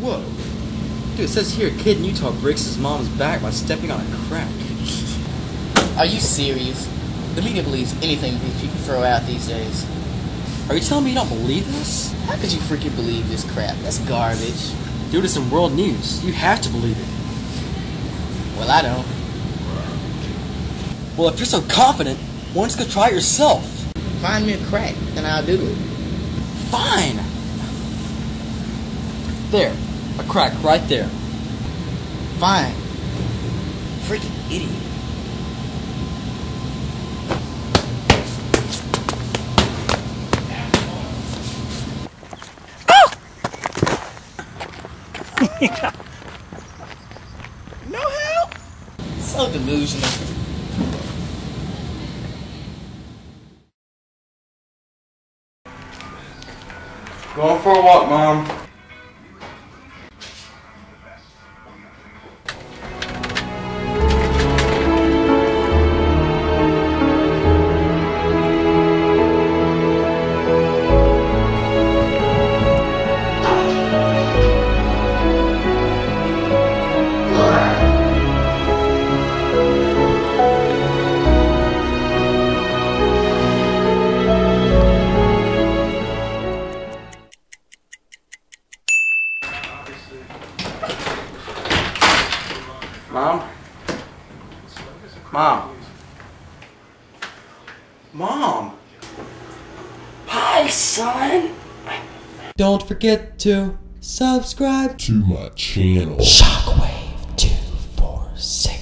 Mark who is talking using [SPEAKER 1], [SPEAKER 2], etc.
[SPEAKER 1] Whoa. Dude, it says here, a kid in Utah breaks his mom's back by stepping on a crack.
[SPEAKER 2] Are you serious? The media believes anything these people throw out these days.
[SPEAKER 1] Are you telling me you don't believe this?
[SPEAKER 2] How could you freaking believe this crap? That's garbage.
[SPEAKER 1] Dude, it's in world news. You have to believe it.
[SPEAKER 2] Well, I don't.
[SPEAKER 1] Well, if you're so confident, why don't you go try it yourself?
[SPEAKER 2] Find me a crack, and I'll do it.
[SPEAKER 1] Fine! There. A crack right there.
[SPEAKER 2] Fine. Freaking idiot.
[SPEAKER 1] No help!
[SPEAKER 2] So delusional.
[SPEAKER 3] Going for a walk, Mom. Mom? Mom? Mom?
[SPEAKER 1] Hi, son! Don't forget to subscribe
[SPEAKER 4] to my channel.
[SPEAKER 1] Shockwave 246.